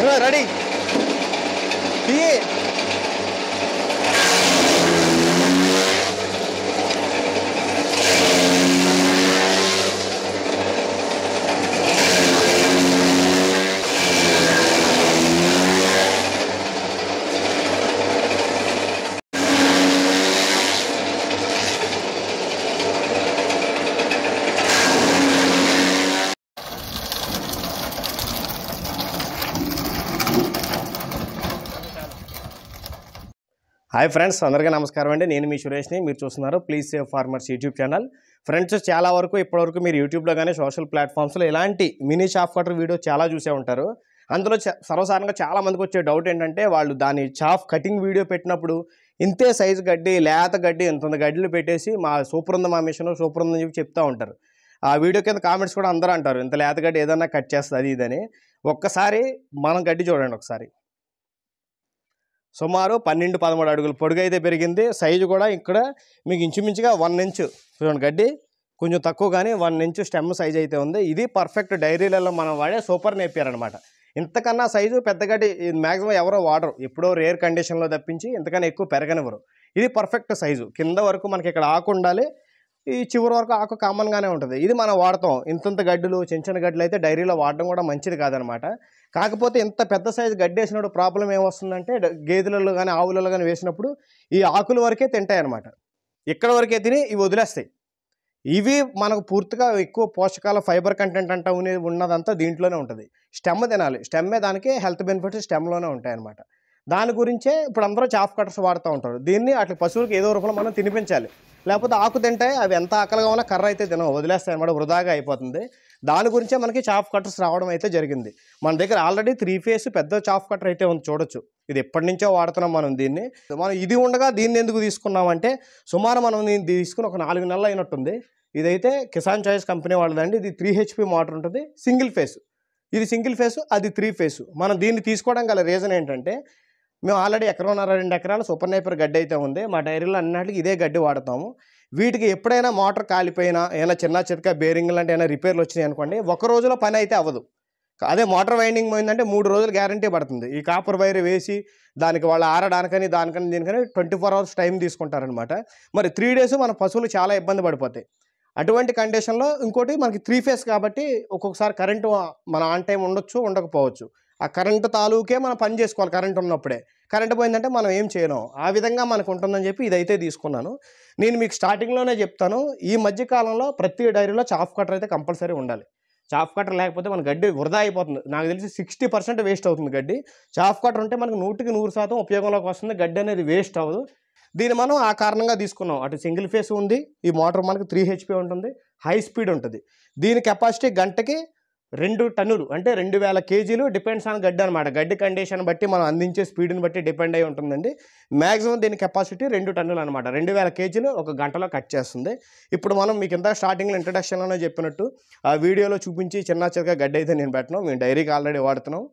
Ready hi friends, అందరికీ నమస్కారం అండి. నేను మీ సురేష్ని. మీరు చూస్తున్నారు please save farmers YouTube channel. Friends, చాలా వరకు ఇప్పటివరకు మీరు యూట్యూబ్లో కానీ సోషల్ ప్లాట్ఫామ్స్లో ఇలాంటి మినీ చాఫ్ కటర్ వీడియో చాలా చూసే ఉంటారు. అందులో సర్వసాధారణంగా చాలామందికి వచ్చే డౌట్ ఏంటంటే, వాళ్ళు దాని చాఫ్ కటింగ్ వీడియో పెట్టినప్పుడు ఇంతే సైజు గడ్డి, లేత గడ్డి, ఇంత గడ్డిలు పెట్టేసి మా సూపర్ ఉంది, మా మిషన్ సూపర్ ఉందని చెప్పి చెప్తూ ఉంటారు. ఆ వీడియో కింద కామెంట్స్ కూడా అందరూ అంటారు, ఇంత లేత గడ్డి ఏదన్నా కట్ చేస్తుంది అది ఇదని. ఒక్కసారి మనం గడ్డి చూడండి ఒకసారి. సుమారు 12-13 అడుగులు పొడుగు అయితే పెరిగింది. సైజు కూడా ఇక్కడ మీకు ఇంచుమించుగా 1 ఇంచు చూడండి, గడ్డి కొంచెం తక్కువ కానీ 1 ఇంచు స్టెమ్ సైజ్ అయితే ఉంది. ఇది పర్ఫెక్ట్ డైరీలలో మనం వాడే సూపర్ నేపియర్ అనమాట. ఇంతకన్నా సైజు పెద్ద గడ్డి మ్యాక్సిమం ఎవరో వాడరు, ఎప్పుడో రేర్ కండిషన్లో తప్పించి ఇంతకన్నా ఎక్కువ పెరగనివ్వరు. ఇది పర్ఫెక్ట్ సైజు. కింద వరకు మనకి ఇక్కడ ఆకు ఉండాలి, ఈ చివరి వరకు ఆకు కామన్గానే ఉంటుంది. ఇది మనం వాడతాం. ఇంత గడ్డలు, చిన్న గడ్డలు అయితే డైరీలో వాడడం కూడా మంచిది కాదనమాట. కాకపోతే ఇంత పెద్ద సైజు గడ్డి వేసినప్పుడు ప్రాబ్లం ఏమొస్తుందంటే, గేదెలలో కానీ ఆవులలో కానీ వేసినప్పుడు ఈ ఆకుల వరకే తింటాయి అనమాట. ఇక్కడ వరకే తిని ఇవి వదిలేస్తాయి. ఇవి మనకు పూర్తిగా ఎక్కువ పోషకాల ఫైబర్ కంటెంట్ అంటూ ఉన్నదంతా దీంట్లోనే ఉంటుంది. స్టెమ్ తినాలి, స్టెమ్మే దానికి హెల్త్ బెనిఫిట్స్ స్టెమ్లోనే ఉంటాయి అనమాట. దాని గురించే ఇప్పుడు అందరూ చాఫ్ కటర్స్ వాడుతూ ఉంటారు. దీన్ని అట్లా పశువులకు ఏదో రూపంలో మనం తినిపించాలి. లేకపోతే ఆకు తింటాయి, అవి ఎంత ఆకలిగా ఉన్నా కర్ర అయితే తినవు, వదిలేస్తాయి అనమాట, వృధాగా అయిపోతుంది. దాని గురించే మనకి చాఫ్ కటర్స్ రావడం అయితే జరిగింది. మన దగ్గర ఆల్రెడీ 3 ఫేస్ పెద్ద చాఫ్ కటర్ అయితే ఉంది, చూడొచ్చు. ఇది ఎప్పటి నుంచో వాడుతున్నాం మనం దీన్ని. మనం ఇది ఉండగా దీన్ని ఎందుకు తీసుకున్నామంటే, సుమారు మనం దీన్ని తీసుకుని ఒక 4 నెలలు అయినట్టుంది. ఇదైతే కిసాన్ చాయిస్ కంపెనీ వాళ్ళదండి. ఇది 3 HP మోటార్ ఉంటుంది, సింగిల్ ఫేస్. ఇది సింగిల్ ఫేసు, అది 3 ఫేసు. మనం దీన్ని తీసుకోవడం గల రీజన్ ఏంటంటే, మేము ఆల్రెడీ 1.5-2 ఎకరాల సూపర్ నేపియర్ గడ్డి అయితే ఉంది. మా డైరీలో అన్నిటికీ ఇదే గడ్డి వాడతాము. వీటికి ఎప్పుడైనా మోటార్ కాలిపోయినా, ఏమైనా చిన్న చితక బేరింగ్ లాంటి ఏమైనా రిపేర్లు వచ్చినాయి అనుకోండి, ఒక రోజులో పని అయితే అవ్వదు. అదే మోటార్ వైండింగ్ పోయిందంటే 3 రోజులు గ్యారంటీ పడుతుంది. ఈ కాపర్ వైర్ వేసి దానికి వాళ్ళు ఆరడానికని దానికని దీనికని 24 అవర్స్ టైం తీసుకుంటారనమాట. మరి 3 డేస్ మన పశువులు చాలా ఇబ్బంది పడిపోతాయి. అటువంటి కండిషన్లో ఇంకోటి మనకి 3 ఫేస్ కాబట్టి ఒక్కొక్కసారి కరెంటు మన ఆన్ టైం ఉండొచ్చు, ఉండకపోవచ్చు. ఆ కరెంటు తాలూకే మనం పని చేసుకోవాలి. కరెంట్ ఉన్నప్పుడే, కరెంటు పోయిందంటే మనం ఏం చేయలేం. ఆ విధంగా మనకు ఉంటుందని చెప్పి ఇదైతే తీసుకున్నాను. నేను మీకు స్టార్టింగ్లోనే చెప్తాను, ఈ మధ్యకాలంలో ప్రతి డైరీలో చాఫ్ కటర్ అయితే కంపల్సరీ ఉండాలి. చాఫ్ కటర్ లేకపోతే మన గడ్డి వృధా అయిపోతుంది. నాకు తెలిసి 60% వేస్ట్ అవుతుంది గడ్డి. చాఫ్ కటర్ ఉంటే మనకు 100% ఉపయోగంలోకి వస్తుంది, గడ్డి అనేది వేస్ట్ అవ్వదు. దీన్ని మనం ఆ కారణంగా తీసుకున్నాం. అటు సింగిల్ ఫేస్ ఉంది, ఈ మోటార్ మనకి 3 HP ఉంటుంది, హై స్పీడ్ ఉంటుంది. దీని కెపాసిటీ గంటకి 2 టన్నులు, అంటే 2000 kgs. డిపెండ్స్ ఆన్ గడ్డి అనమాట. గడ్డి కండిషన్ బట్టి మనం అందించే స్పీడ్ని బట్టి డిపెండ్ అయి ఉంటుందండి. మ్యాక్సిమం దీని కెపాసిటీ 2 టన్నులు అనమాట. 2000 kgs ఒక గంటలో కట్ చేస్తుంది. ఇప్పుడు మనం మీకు ఇంత స్టార్టింగ్లో ఇంట్రడక్షన్లోనే చెప్పినట్టు ఆ వీడియోలో చూపించి చిన్న చిన్నగా గడ్డి అయితే నేను పెట్టను, మేము డైరీకి ఆల్రెడీ వాడుతున్నాం.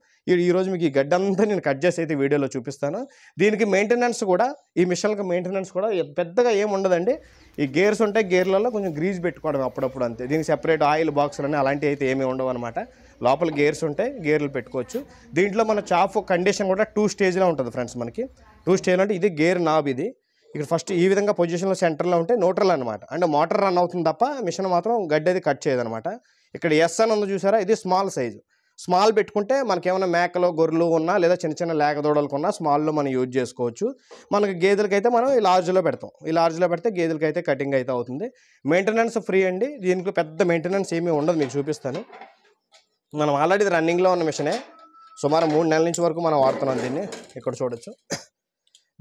ఈరోజు మీకు ఈ గడ్డి అంతా నేను కట్ చేసి అయితే వీడియోలో చూపిస్తాను. దీనికి మెయింటెనెన్స్ కూడా, ఈ మిషన్కి మెయింటెనెన్స్ కూడా పెద్దగా ఏమి ఉండదండి. ఈ గేర్స్ ఉంటాయి, గేర్లలో కొంచెం గ్రీజ్ పెట్టుకోవడం అప్పుడప్పుడు అంతే. దీనికి సెపరేట్ ఆయిల్ బాక్సులు అని అలాంటివి అయితే ఏమీ ఉండవు అనమాట. లోపల గేర్స్ ఉంటాయి, గేర్లు పెట్టుకోవచ్చు. దీంట్లో మన చాఫ్ కండిషన్ కూడా 2 స్టేజ్లో ఉంటుంది ఫ్రెండ్స్. మనకి 2 స్టేజ్లో అంటే ఇది గేర్ నాబ్. ఇది ఇక్కడ ఫస్ట్ ఈ విధంగా పొజిషన్లో సెంటర్లో ఉంటే న్యూట్రల్ అనమాట. అంటే మోటార్ రన్ అవుతుంది తప్ప మిషన్ మాత్రం గడ్డి అది కట్ చేయదనమాట. ఇక్కడ ఎస్ అని ఉంది చూసారా, ఇది స్మాల్ సైజు. స్మాల్ పెట్టుకుంటే మనకి ఏమైనా మేకలు, గొర్రెలు ఉన్నా లేదా చిన్న లేక దూడలకు ఉన్నా స్మాల్లో మనం యూజ్ చేసుకోవచ్చు. మనకి గేదెలకైతే మనం ఈ లార్జ్లో పెడతాం. ఈ లార్జ్లో పెడితే గేదెలకైతే కటింగ్ అయితే అవుతుంది. మెయింటెనెన్స్ ఫ్రీ అండి. దీనికి పెద్ద మెయింటెనెన్స్ ఏమీ ఉండదు, మీకు చూపిస్తాను. మనం ఆల్రెడీ రన్నింగ్లో ఉన్న మిషనే. సుమారు 3 నెలల నుంచి వరకు మనం వాడుతున్నాం దీన్ని. ఇక్కడ చూడొచ్చు.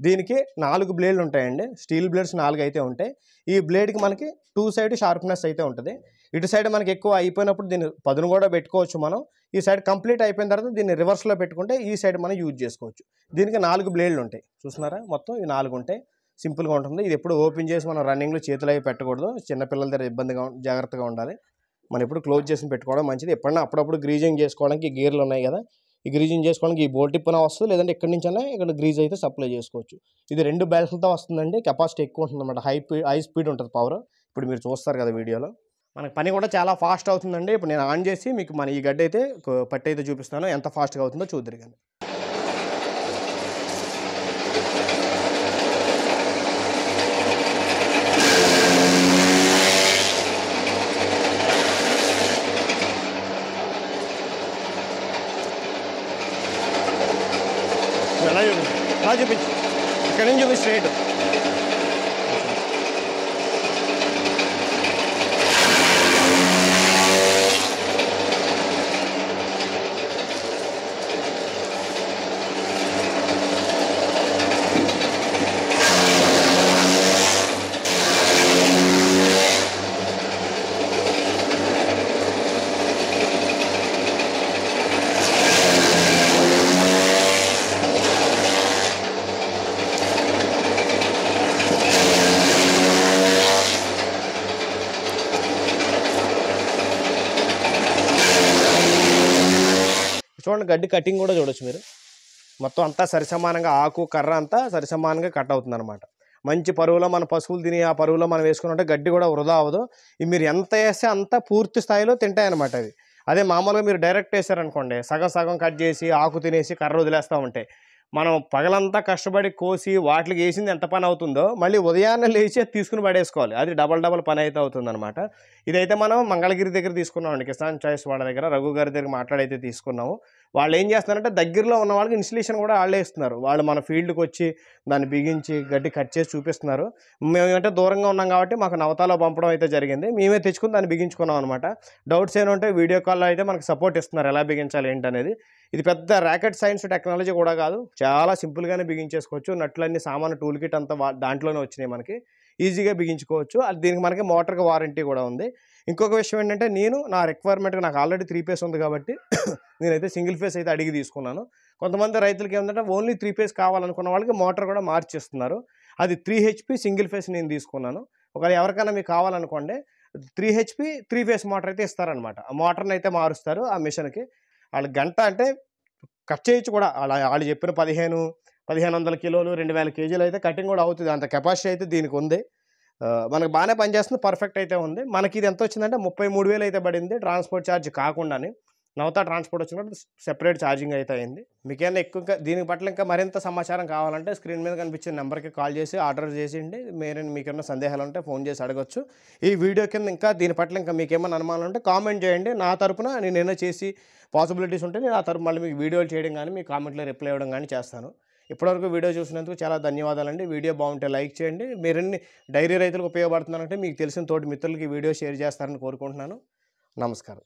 దీనికి 4 బ్లేడ్లు ఉంటాయండి. స్టీల్ బ్లేడ్స్ 4 అయితే ఉంటాయి. ఈ బ్లేడ్కి మనకి 2 సైడ్ షార్ప్నెస్ అయితే ఉంటుంది. ఇటు సైడ్ మనకి ఎక్కువ అయిపోయినప్పుడు దీన్ని పదును కూడా పెట్టుకోవచ్చు మనం. ఈ సైడ్ కంప్లీట్ అయిపోయిన తర్వాత దీన్ని రివర్స్లో పెట్టుకుంటే ఈ సైడ్ మనం యూజ్ చేసుకోవచ్చు. దీనికి 4 బ్లేడ్లు ఉంటాయి, చూస్తున్నారా, మొత్తం ఈ 4 ఉంటాయి. సింపుల్గా ఉంటుంది. ఇది ఎప్పుడు ఓపెన్ చేసి మనం రన్నింగ్లో చేతులు అవి పెట్టకూడదు, చిన్నపిల్లల దగ్గర ఇబ్బందిగా జాగ్రత్తగా ఉండాలి. మనం ఎప్పుడు క్లోజ్ చేసి పెట్టుకోవడం మంచిది. ఎప్పుడన్నా అప్పుడప్పుడు గ్రీజింగ్ చేసుకోవడానికి గేర్లు ఉన్నాయి కదా, ఈ గ్రీజింగ్ చేసుకోవడానికి ఈ బోల్ట్ టిప్పున వస్తుంది, లేదంటే ఎక్కడి నుంచి అయినా ఇక్కడ గ్రీజ్ అయితే సప్లై చేసుకోవచ్చు. ఇది 2 బెల్ట్లతో వస్తుందండి. కెపాసిటీ ఎక్కువ ఉంటుంది అన్నమాట. హై స్పీడ్ ఉంటుంది పవర్. ఇప్పుడు మీరు చూస్తారు కదా వీడియోలో. మనకి పని కూడా చాలా ఫాస్ట్ అవుతుందండి. ఇప్పుడు నేను ఆన్ చేసి మీకు మన ఈ గడ్డి అయితే పట్టి అయితే చూపిస్తాను, ఎంత ఫాస్ట్గా అవుతుందో చూద్దరు కానీ. ఎలా చూపించు, అలా చూపించు, ఇక్కడ నుంచి చూపించు స్ట్రైట్. చూడండి గడ్డి కటింగ్ కూడా చూడొచ్చు మీరు. మొత్తం అంతా సరిసమానంగా ఆకు కర్ర అంతా సరిసమానంగా కట్ అవుతుంది అనమాట. మంచి పరువులో మన పశువులు తిని ఆ పరువులో మనం వేసుకున్నట్టే గడ్డి కూడా వృధా అవ్వదు. ఇవి మీరు ఎంత వేస్తే అంత పూర్తి స్థాయిలో తింటాయన్నమాట అవి. అదే మామూలుగా మీరు డైరెక్ట్ వేసారనుకోండి, సగం సగం కట్ చేసి ఆకు తినేసి కర్ర వదిలేస్తూ ఉంటాయి. మనం పగలంతా కష్టపడి కోసి వాటికి వేసింది ఎంత పని అవుతుందో మళ్ళీ ఉదయాన్నే లేచి తీసుకుని పడేసుకోవాలి. అది డబల్ పని అయితే అవుతుందన్నమాట. ఇదైతే మనం మంగళగిరి దగ్గర తీసుకున్నామండి, కిసాన్ చాయిస్ వాళ్ళ దగ్గర రఘు గారి దగ్గర మాట్లాడైతే తీసుకున్నాము. వాళ్ళు ఏం చేస్తున్నారంటే దగ్గరలో ఉన్న వాళ్ళకి ఇన్స్టలేషన్ కూడా వాళ్ళే ఇస్తున్నారు. వాళ్ళు మన ఫీల్డ్కి వచ్చి దాన్ని బిగించి గడ్డి కట్ చేసి చూపిస్తున్నారు. మేమంటే దూరంగా ఉన్నాం కాబట్టి మాకు నవతాలో పంపడం అయితే జరిగింది. మేమే తెచ్చుకుని దాన్ని బిగించుకున్నాం అనమాట. డౌట్స్ ఏమంటే వీడియో కాల్లో అయితే మనకు సపోర్ట్ ఇస్తున్నారు ఎలా బిగించాలి ఏంటనేది. ఇది పెద్ద ర్యాకెట్ సైన్స్ టెక్నాలజీ కూడా కాదు, చాలా సింపుల్గానే బిగించేసుకోవచ్చు. నట్లన్నీ సామాను టూల్ కిట్ అంతా దాంట్లోనే వచ్చినాయి, మనకి ఈజీగా బిగించుకోవచ్చు. అది దీనికి మనకి మోటార్కి వారంటీ కూడా ఉంది. ఇంకొక విషయం ఏంటంటే నేను నా రిక్వైర్మెంట్కి నాకు ఆల్రెడీ 3 ఫేస్ ఉంది కాబట్టి నేనైతే సింగిల్ ఫేస్ అయితే అడిగి తీసుకున్నాను. కొంతమంది రైతులకి ఏంటంటే ఓన్లీ 3 ఫేస్ కావాలనుకున్న వాళ్ళకి మోటార్ కూడా మార్చిస్తున్నారు. అది 3 HP సింగిల్ ఫేస్ నేను తీసుకున్నాను. ఒకవేళ ఎవరికైనా మీకు కావాలనుకోండి 3 HP 3 ఫేస్ మోటార్ అయితే ఇస్తారనమాట. ఆ మోటార్ని అయితే మారుస్తారు ఆ మిషన్కి. వాళ్ళు గంట అంటే కట్ చేయొచ్చు కూడా. వాళ్ళు చెప్పిన 1500 కిలోలు 2000 కేజీలు అయితే కటింగ్ కూడా అవుతుంది. అంత కెపాసిటీ అయితే దీనికి ఉంది. మనకు బాగానే పనిచేస్తుంది, పర్ఫెక్ట్ అయితే ఉంది. మనకి ఇది ఎంత వచ్చిందంటే 33,000 అయితే పడింది ట్రాన్స్పోర్ట్ ఛార్జ్ కాకుండానే. నవతా ట్రాన్స్పోర్ట్ వచ్చినప్పుడు సెపరేట్ ఛార్జింగ్ అయితే అయింది. మీకేమైనా ఎక్కువ దీని పట్ల ఇంకా మరింత సమాచారం కావాలంటే స్క్రీన్ మీద కనిపించే నెంబర్కి కాల్ చేసి ఆర్డర్ చేసిండి. మీకేమైనా సందేహాలు ఉంటే ఫోన్ చేసి అడగచ్చు. ఈ వీడియో కింద ఇంకా దీని పట్ల ఇంకా మీకేమైనా అనుమానాలు ఉంటే కామెంట్ చేయండి. నా తరపున నేను ఏమైనా చేసి పాసిబిలిటీస్ ఉంటే నేను ఆ తరపు మళ్ళీ మీకు వీడియోలు చేయడం కానీ మీ కామెంట్లో రిప్లై ఇవ్వడం కానీ చేస్తాను. ఇప్పటివరకు వీడియో చూసినందుకు చాలా ధన్యవాదాలండి. వీడియో బాగుంటే లైక్ చేయండి. మీరన్ని డైరీ రైతులకు ఉపయోగపడుతున్నారంటే మీకు తెలిసిన తోటి మిత్రులకి వీడియో షేర్ చేస్తారని కోరుకుంటున్నాను. నమస్కారం.